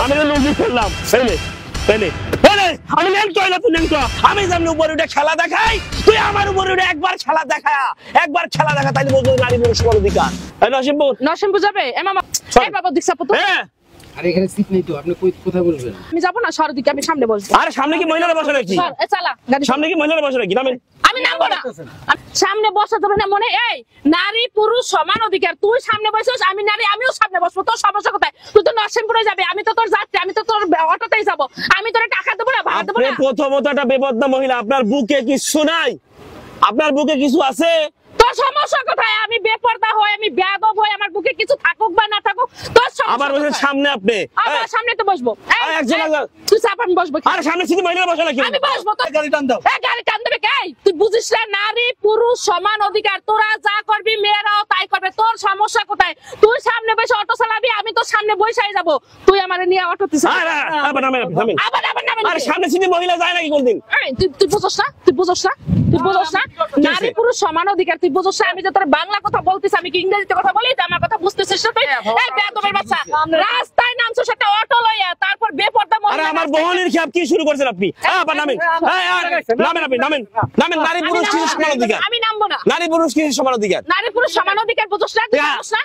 আমি তো লুঙ্গি ফেললাম পেলে পেলে পেলে আমি ল্যাংটো হইলা তুই ল্যাংটো আমি যেমন উপরে উঠে খেলা দেখাই তুই আমার উপরে উঠে একবার খেলা দেখা তাইলে বলতো নারী পুরুষ সমান অধিকার নরসিংপুর যাবে এ মামা এই বাবা দীক্ষা পুত্র আরে এখানে সিট নেই তো আপনি কোথায় বলবেন আমি যাব না সর দিকে আমি সামনে বসবো আরে সামনে কি মহিলারা বসে নাকি সর এ চালা গাড়ি সামনে কি মহিলারা বসে নাকি নামেন আমি নামবো না সামনে বসা যাবে না মনে এই নারী পুরুষ সমান অধিকার তুই সামনে বসছিস আমি নারী আমিও সামনে বসবো তোর সমস্যা কোথায় তুই তো নরসিংপুরে যাবে আমি তো তোর যাত্রী আমি তো তোর অটোতেই যাব আমি তোরে টাকা দেব না ভাড়া দেব না আপনি প্রথমত একটা বেপরোয়া মহিলা আপনার বুকে কিছু নাই আপনার বুকে কিছু আছে তোর সমস্যা কোথায় আমি বেপরদা হই আমি বেয়াদব হই আমার বুকে কিছু থাকুক বা না থাকুক তোর সমস্যা আবার বসে সামনে আপনি আবার সামনে তো বসবো একজন তুই চাপ আমি বসবো আরে সামনে সিটি মহিলারা বসে নাকি আমি বসবো তো গাড়ি টান দাও এই গাড়ি টান দেবে কে তুই বুঝিস না নারী পুরুষ সমান অধিকার তোরা যা করবি মেয়েরাও তাই করবে তোর সমস্যা কোথায় তুই সামনে বসে অটো চালাবি আমি তো সামনে বসেই যাব তুই আমারে নিয়ে অটোতে চালা আবার নামেন আবার নামেন আরে সামনে সিটি মহিলা যায় নাকি কোনদিন তুই বুঝছ না নারী পুরুষ সমান অধিকার তুই বুঝছ না আমি যে তোর বাংলা কথা বলতিস আমি কি ইংরেজিতে কথা বলি আমার কথা বুঝতেছিস না তুই এই বেয়াদবের বাচ্চা রাস্তায় নামছিস একটা অটো লইয়া তারপর বেপরদা মহিলা আরে আমার বহনের খেপ কি শুরু করছেন আপনি আবার নামেন নামেন নারী পুরুষ কি সমান অধিকার আমি নামবো না নারী পুরুষ কি সমান অধিকার নারী পুরুষ সমান অধিকার বুঝছ না তুই বুঝছ না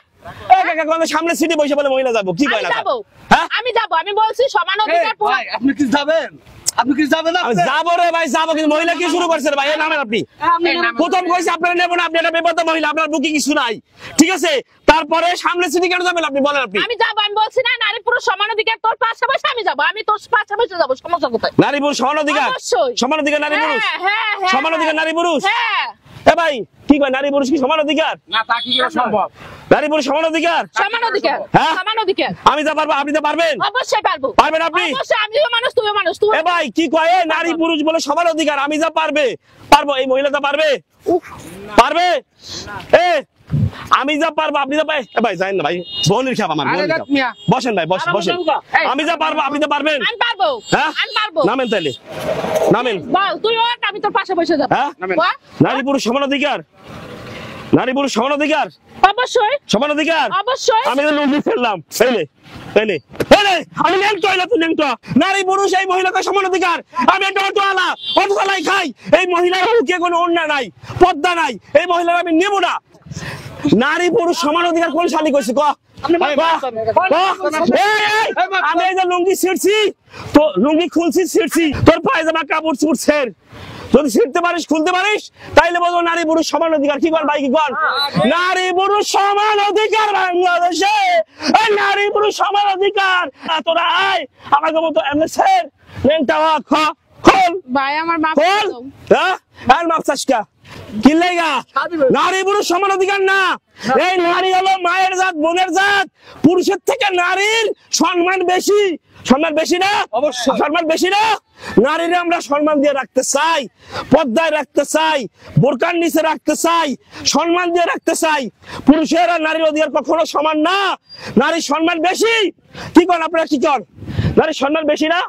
সামনে সিটি বসে বলে মহিলা যাবো কি কয় না আমি যাবো আমি বলছি সমান অধিকার ভাই আপনি কি যাবেন না যাবো রে ভাই যাবো কিন্তু মহিলা কি শুরু করছেন ভাই এই নামেন আপনি প্রথম কইছি আপনারা নেব না আপনি একটা বেপরোয়া মহিলা আপনার বুকে কিছু নাই ঠিক আছে তারপরে সামনে সিটি কেন যাবেন আপনি বলেন আপনি আমি যাবো আমি বলছি না নারী পুরুষ সমান অধিকার তোর পাশাপাশি আমি যাবো আমি তোর পাশাপাশি যাবো সমস্যা কোথায় নারী পুরুষ সমান অধিকার সমান অধিকার নারী পুরুষ সমান অধিকার নারী পুরুষ এ ভাই কি কয় নারী পুরুষ কি সমান অধিকার না তা কি করে সম্ভব নারী পুরুষ সমান অধিকার সমান অধিকার আমি যা পারবো আপনি তো পারবেন অবশ্যই পারবেন আপনি অবশ্যই আমিও মানুষ তুইও মানুষ তুই এ ভাই কি কয় নারী পুরুষ বলে সমান অধিকার আমি যা পারবো এই মহিলা যা পারবে এ আমি যা পারবো আপনি যা পাই ভাই যাই না ভাই বোনের খেপ আমার বসেন ভাই বসেন আমি যা পারবো আপনি তো পারবেন আমি পারবো হ্যাঁ আমি পারবো নামেন তাইলে নামেন বল তুই ওঠ আমি তোর পাশে বসে যাব হ্যাঁ নারী পুরুষ সমান অধিকার নারী পুরুষ সমান অধিকার অবশ্যই সমান অধিকার অবশ্যই আমি তো লুঙ্গি ফেললাম পেলে আমি ল্যাংটো হইলা তুই ল্যাংটো নারী পুরুষ এই মহিলাকে সমান অধিকার আমি একটা অটো চালাই খাই এই মহিলার বুকে কোনো অন্যায় নাই পর্দা নাই এই মহিলার আমি নেব না নারী পুরুষ সমান অধিকার কোন শালী কইছে ক আমি এই যে লুঙ্গি ছিড়ছি তো লুঙ্গি খুলছি ছিড়ছি তোর পায়জামা কাপড় ছুটছে যদি ছিড়তে পারিস খুলতে পারিস তাইলে বলবো নারী পুরুষ সমান অধিকার কি কর ভাই কি কর নারী পুরুষ সমান অধিকার বাংলাদেশে এই নারী পুরুষ সমান অধিকার তোরা আয় আমাকে মতো এমনি ছেড় লেংটা খোল ভাই আমার মাপ খোল হ্যাঁ আর মাপ চাষকা কি লাগা নারী পুরুষ সমান অধিকার না এই নারী হলো মায়ের জাত বোনের জাত পুরুষের থেকে নারীর সম্মান বেশি না অবশ্যই সম্মান বেশি না নারীরা আমরা সম্মান দিয়ে রাখতে চাই পর্দায় রাখতে চাই বোরকার নিচে রাখতে চাই সম্মান দিয়ে রাখতে চাই পুরুষের আর নারীর অধিকার কখনো সমান না নারীর সম্মান বেশি কি করেন আপনারা কি করেন নারীর সম্মান বেশি না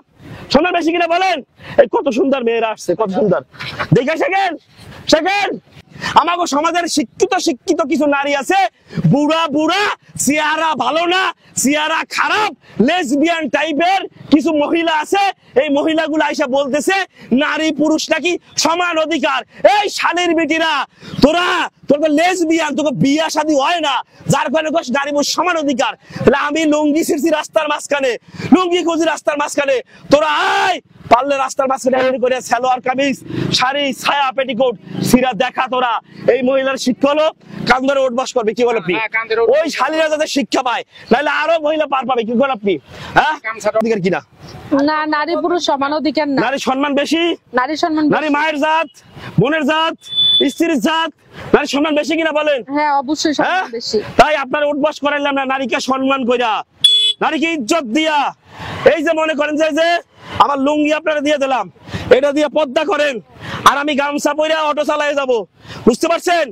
সম্মান বেশি কিনা বলেন এই কত সুন্দর মেয়েরা আসছে কত সুন্দর দেখে শেখেন আমাগো সমাজের শিক্ষিত কিছু নারী আছে বুড়া চেহারা ভালো না চেহারা খারাপ লেসবিয়ান টাইপের কিছু মহিলা আছে এই মহিলাগুলো আইসা বলতেছে নারী পুরুষ নাকি সমান অধিকার এই শালীর বিটিরা তোদের লেসবিয়ান তোকে বিয়া শাদী হয় না যার কারণে নারী পুরুষ সমান অধিকার তাহলে আমি লুঙ্গি ছিড়ছি রাস্তার মাঝখানে লুঙ্গি খুঁজি রাস্তার মাঝখানে তোরা আয় পারলে রাস্তার মাঝখানে করে সালোয়ার কামিজ শাড়ি ছায়া পেটিকোট সিরা দেখা তোরা এই মহিলার শিক্ষা হলো কান ধরে উঠবাস করবে কি বলে আপনি ওই শালীরা যাতে শিক্ষা পায় নাহলে আরো মহিলা পার পাবে কি বলেন আপনি হ্যাঁ অধিকার কিনা না নারী পুরুষ সমান অধিকার না নারী সম্মান বেশি নারী মায়ের জাত বোনের জাত স্ত্রীর জাত নারী সম্মান বেশি কিনা বলেন হ্যাঁ অবশ্যই সম্মান বেশি তাই আপনারা উঠবাস করাইলাম না নারীকে সম্মান কইরা নারীকে ইজ্জত দিয়া এই যে মনে করেন যে আমার লুঙ্গি আপনারা দিয়ে দিলাম এটা দিয়ে পর্দা করেন আর আমি গামছা পরে অটো চালায় যাব বুঝতে পারছেন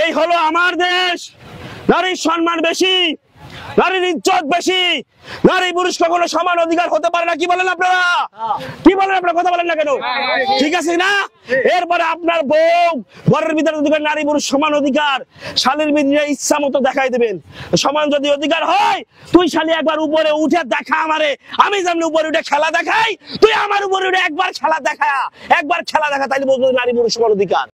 এই হলো আমার দেশ নারীর সম্মান বেশি নারীর ইজ্জত বেশি, নারী পুরুষ কখনো সমান অধিকার হতে পারে না। কি বলেন আপনারা? কি বলেন আপনারা? কথা বলেন না কেন? ঠিক আছে না? এরপরে আপনার বউ ঘরের ভিতরে অধিকার, নারী পুরুষ সমান অধিকার, শালীর ভিতরে ইচ্ছা মতো দেখাই দেবেন। সমান যদি অধিকার হয়, তুই শালী একবার উপরে উঠে দেখা আমারে, আমি যেমন উপরে উঠে খেলা দেখাই, তুই আমার উপরে উঠে একবার খেলা দেখা, তাইলে বলবো নারী পুরুষ সমান অধিকার।